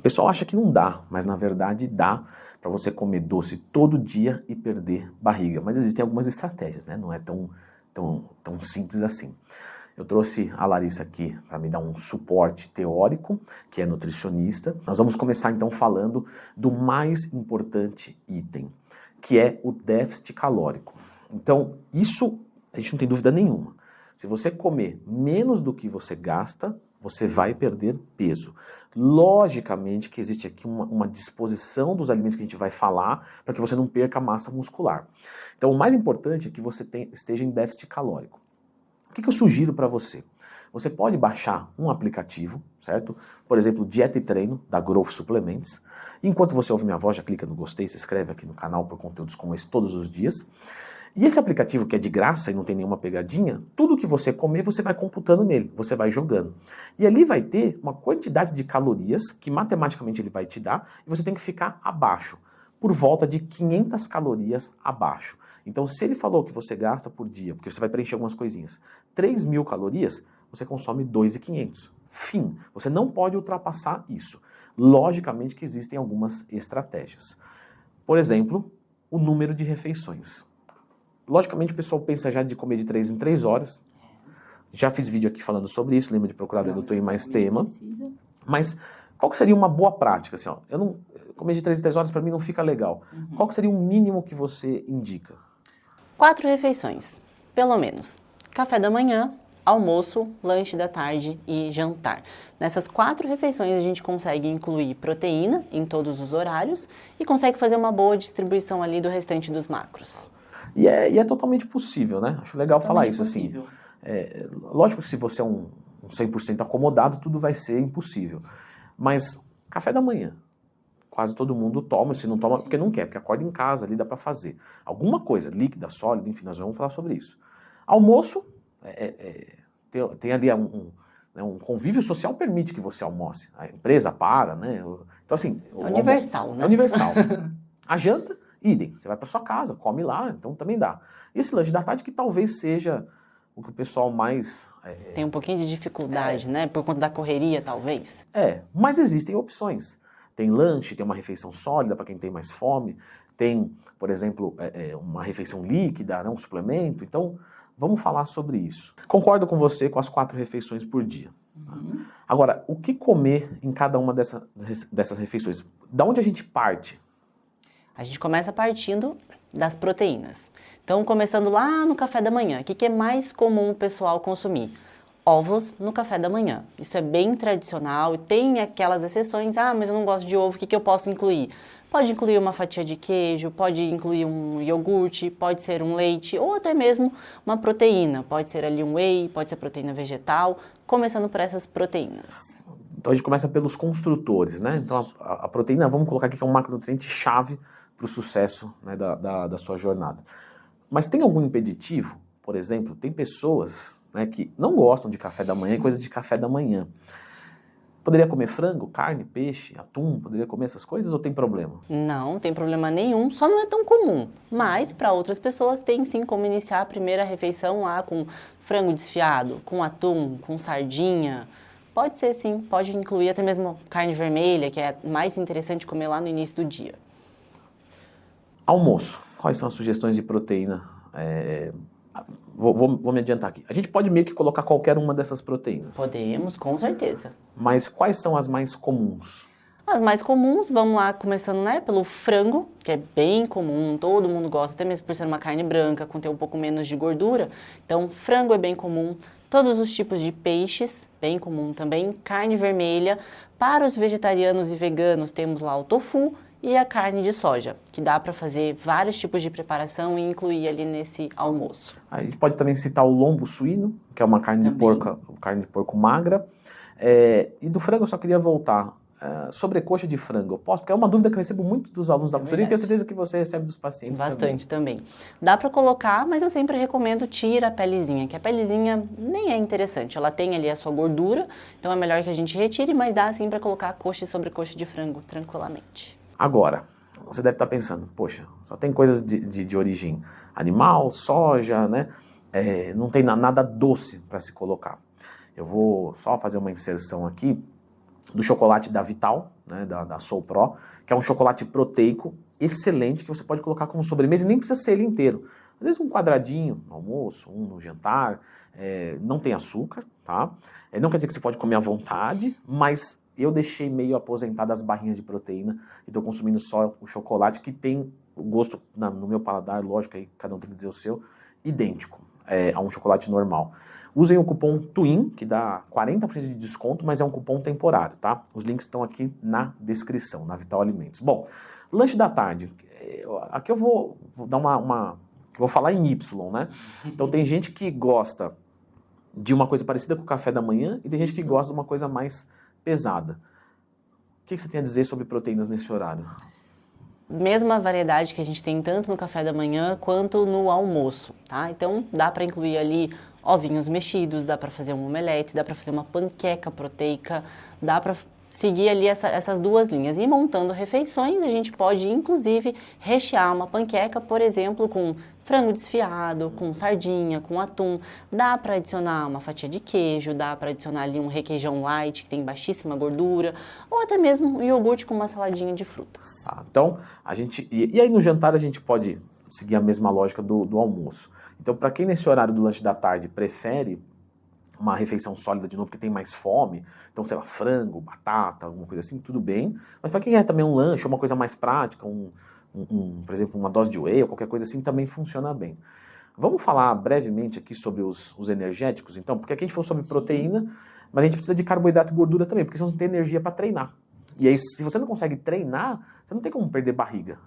pessoal acha que não dá, mas na verdade dá para você comer doce todo dia e perder barriga. Mas existem algumas estratégias, né? Não é tão simples assim. Eu trouxe a Larissa aqui para me dar um suporte teórico, que é nutricionista. Nós vamos começar então falando do mais importante item, que é o déficit calórico. Então, isso a gente não tem dúvida nenhuma. Se você comer menos do que você gasta, você vai perder peso. Logicamente que existe aqui uma disposição dos alimentos que a gente vai falar para que você não perca massa muscular. Então o mais importante é que você esteja em déficit calórico. O que eu sugiro para você? Você pode baixar um aplicativo, certo? Por exemplo, Dieta e Treino, da Growth Suplements. Enquanto você ouve minha voz, já clica no gostei, se inscreve aqui no canal por conteúdos como esse todos os dias. E esse aplicativo que é de graça e não tem nenhuma pegadinha, tudo que você comer você vai computando nele, você vai jogando. E ali vai ter uma quantidade de calorias que matematicamente ele vai te dar e você tem que ficar abaixo, por volta de 500 calorias abaixo. Então se ele falou que você gasta por dia, porque você vai preencher algumas coisinhas, 3.000 calorias, você consome 2.500. Fim. Você não pode ultrapassar isso. Logicamente que existem algumas estratégias. Por exemplo, o número de refeições. Logicamente o pessoal pensa já de comer de 3 em 3 horas. Já fiz vídeo aqui falando sobre isso, lembra de procurar no Doutor em Mais Tema. Mas qual que seria uma boa prática? Assim, ó, comer de 3 em 3 horas para mim não fica legal. Qual que seria o mínimo que você indica? 4 refeições, pelo menos. Café da manhã, almoço, lanche da tarde e jantar. Nessas 4 refeições a gente consegue incluir proteína em todos os horários e consegue fazer uma boa distribuição ali do restante dos macros. E é totalmente possível, né? Acho legal falar isso, possível. assim. Lógico que se você é um 100% acomodado, tudo vai ser impossível. Mas café da manhã, quase todo mundo toma, se não toma, porque não quer, porque acorda em casa, ali dá pra fazer. Alguma coisa, líquida, sólida, enfim, nós vamos falar sobre isso. Almoço, tem ali um convívio social permite que você almoce. A empresa para, né? Então, assim... É universal, né? É universal. A janta... idem, você vai para sua casa, come lá, então também dá. E esse lanche da tarde que talvez seja o que o pessoal mais... Tem um pouquinho de dificuldade, né? Por conta da correria, talvez. Mas existem opções. Tem lanche, tem uma refeição sólida para quem tem mais fome, tem, por exemplo, uma refeição líquida, né, um suplemento. Então, vamos falar sobre isso. Concordo com você com as 4 refeições por dia. Agora, o que comer em cada uma dessas refeições? Da onde a gente parte? A gente começa partindo das proteínas. Então, começando lá no café da manhã, o que é mais comum o pessoal consumir? Ovos no café da manhã. Isso é bem tradicional e tem aquelas exceções. Ah, mas eu não gosto de ovo, o que eu posso incluir? Pode incluir uma fatia de queijo, pode incluir um iogurte, pode ser um leite ou até mesmo uma proteína. Pode ser ali um whey, pode ser proteína vegetal, começando por essas proteínas. Então a gente começa pelos construtores, né? Então a proteína, vamos colocar aqui que é um macronutriente chave para o sucesso, né, da sua jornada. Mas tem algum impeditivo? Por exemplo, tem pessoas, né, que não gostam de café da manhã, coisa de café da manhã. Poderia comer frango, carne, peixe, atum? Poderia comer essas coisas ou tem problema? Não, tem problema nenhum, só não é tão comum. Mas para outras pessoas tem sim como iniciar a primeira refeição lá com frango desfiado, com atum, com sardinha. Pode ser sim, pode incluir até mesmo carne vermelha, que é mais interessante comer lá no início do dia. Almoço. Quais são as sugestões de proteína? Vou me adiantar aqui. A gente pode meio que colocar qualquer uma dessas proteínas. Podemos, com certeza. Mas quais são as mais comuns? As mais comuns, vamos lá, começando, né, pelo frango, que é bem comum, todo mundo gosta, até mesmo por ser uma carne branca, com ter um pouco menos de gordura. Então, frango é bem comum. Todos os tipos de peixes, bem comum também. Carne vermelha. Para os vegetarianos e veganos, temos lá o tofu e a carne de soja, que dá para fazer vários tipos de preparação e incluir ali nesse almoço. A gente pode também citar o lombo suíno, que é uma carne de porco magra. E do frango eu só queria voltar. Sobrecoxa de frango, eu posso? Porque é uma dúvida que eu recebo muito dos alunos da consultoria e tenho certeza que você recebe dos pacientes bastante também. Dá para colocar, mas eu sempre recomendo tira a pelezinha, que a pelezinha nem é interessante. Ela tem ali a sua gordura, então é melhor que a gente retire, mas dá assim para colocar coxa e sobrecoxa de frango tranquilamente. Agora, você deve estar pensando, poxa, só tem coisas de origem animal, soja, né? Não tem nada doce para se colocar. Eu vou só fazer uma inserção aqui. do chocolate da Vital, né, da Soul Pro, que é um chocolate proteico excelente que você pode colocar como sobremesa e nem precisa ser ele inteiro. Às vezes um quadradinho no almoço, um no jantar, não tem açúcar, tá? Não quer dizer que você pode comer à vontade, mas eu deixei meio aposentado as barrinhas de proteína e estou consumindo só o chocolate que tem o gosto, no meu paladar, lógico, aí cada um tem que dizer o seu, idêntico a um chocolate normal. Usem o cupom TWIN, que dá 40% de desconto, mas é um cupom temporário, tá? Os links estão aqui na descrição, na Vital Alimentos. Bom, lanche da tarde. Aqui eu vou dar vou falar em Y, né? Então tem gente que gosta de uma coisa parecida com o café da manhã e tem gente que gosta de uma coisa mais pesada. O que você tem a dizer sobre proteínas nesse horário? Mesma variedade que a gente tem tanto no café da manhã quanto no almoço, tá? Então dá para incluir ali ovinhos mexidos, dá para fazer um omelete, dá para fazer uma panqueca proteica, dá para seguir ali essas duas linhas. E montando refeições, a gente pode inclusive rechear uma panqueca, por exemplo, com frango desfiado, com sardinha, com atum. Dá para adicionar uma fatia de queijo, dá para adicionar ali um requeijão light, que tem baixíssima gordura, ou até mesmo um iogurte com uma saladinha de frutas. Então, e aí no jantar a gente pode seguir a mesma lógica do almoço. Então, para quem nesse horário do lanche da tarde prefere uma refeição sólida de novo, porque tem mais fome, então, sei lá, frango, batata, alguma coisa assim, tudo bem. Mas para quem quer também um lanche, uma coisa mais prática, por exemplo, uma dose de whey ou qualquer coisa assim, também funciona bem. Vamos falar brevemente aqui sobre os energéticos, então, porque aqui a gente falou sobre proteína, mas a gente precisa de carboidrato e gordura também, porque senão você não tem energia para treinar. E aí, se você não consegue treinar, você não tem como perder barriga.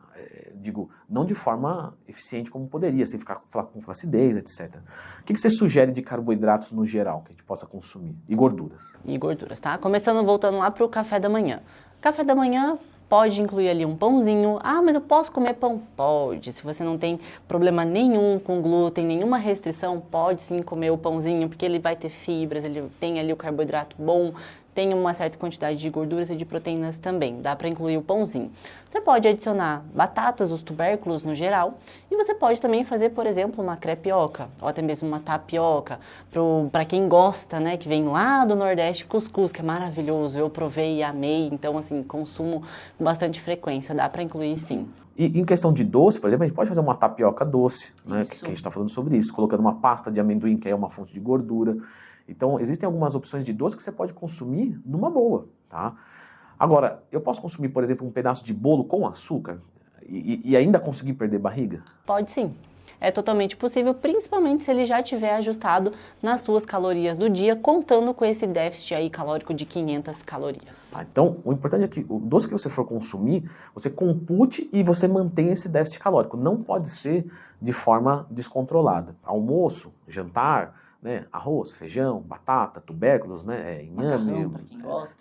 Digo, não de forma eficiente como poderia, sem ficar com flacidez, etc. O que você sugere de carboidratos no geral, que a gente possa consumir? E gorduras? E gorduras, tá? Voltando lá para o café da manhã. Café da manhã pode incluir ali um pãozinho. Ah, mas eu posso comer pão? Pode. Se você não tem problema nenhum com glúten, nenhuma restrição, pode sim comer o pãozinho, porque ele vai ter fibras, ele tem ali o carboidrato bom, tem uma certa quantidade de gorduras e de proteínas também. Dá para incluir o pãozinho. Você pode adicionar batatas, os tubérculos no geral, e você pode também fazer, por exemplo, uma crepioca, ou até mesmo uma tapioca, para quem gosta, né, que vem lá do Nordeste, cuscuz, que é maravilhoso, eu provei e amei, então assim, consumo com bastante frequência, dá para incluir sim. E em questão de doce, por exemplo, a gente pode fazer uma tapioca doce, né, que a gente está falando sobre isso, colocando uma pasta de amendoim, que é uma fonte de gordura. Então, existem algumas opções de doce que você pode consumir numa boa, tá? Agora, eu posso consumir, por exemplo, um pedaço de bolo com açúcar e ainda conseguir perder barriga? Pode sim. É totalmente possível, principalmente se ele já tiver ajustado nas suas calorias do dia, contando com esse déficit aí calórico de 500 calorias. Então, o importante é que o doce que você for consumir, você compute e você mantenha esse déficit calórico. Não pode ser de forma descontrolada. Almoço, jantar, né, arroz, feijão, batata, tubérculos, né, inhame,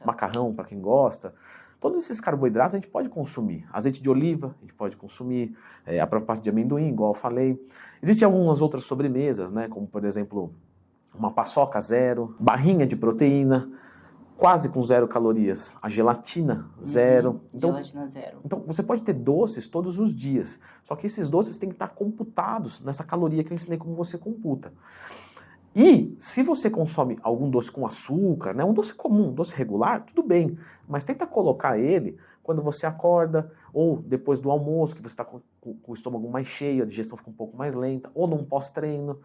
macarrão para quem gosta. Todos esses carboidratos a gente pode consumir. Azeite de oliva a gente pode consumir, a própria pasta de amendoim, igual eu falei. Existem algumas outras sobremesas, né, como por exemplo uma paçoca zero, barrinha de proteína, quase com 0 calorias, a gelatina zero. Gelatina zero. Então você pode ter doces todos os dias, só que esses doces têm que estar computados nessa caloria que eu ensinei como você computa. E se você consome algum doce com açúcar, né, um doce comum, um doce regular, tudo bem, mas tenta colocar ele quando você acorda, ou depois do almoço, que você está com o estômago mais cheio, a digestão fica um pouco mais lenta, ou num pós-treino,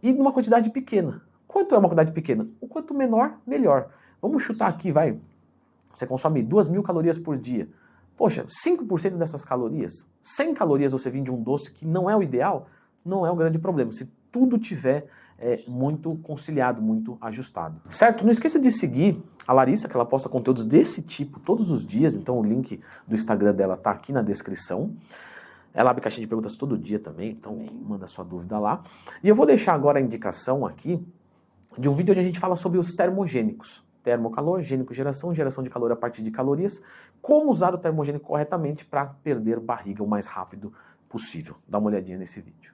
e numa quantidade pequena. Quanto é uma quantidade pequena? O quanto menor, melhor. Vamos chutar aqui, vai. Você consome 2.000 calorias por dia. Poxa, 5% dessas calorias, 100 calorias você vende um doce que não é o ideal, não é um grande problema. Se tudo tiver muito conciliado, muito ajustado. Certo? Não esqueça de seguir a Larissa, que ela posta conteúdos desse tipo todos os dias, então o link do Instagram dela tá aqui na descrição. Ela abre caixinha de perguntas todo dia também, então manda sua dúvida lá. E eu vou deixar agora a indicação aqui de um vídeo onde a gente fala sobre os termogênicos. Termocalor, gênico geração, geração de calor a partir de calorias. Como usar o termogênico corretamente para perder barriga o mais rápido possível. Dá uma olhadinha nesse vídeo.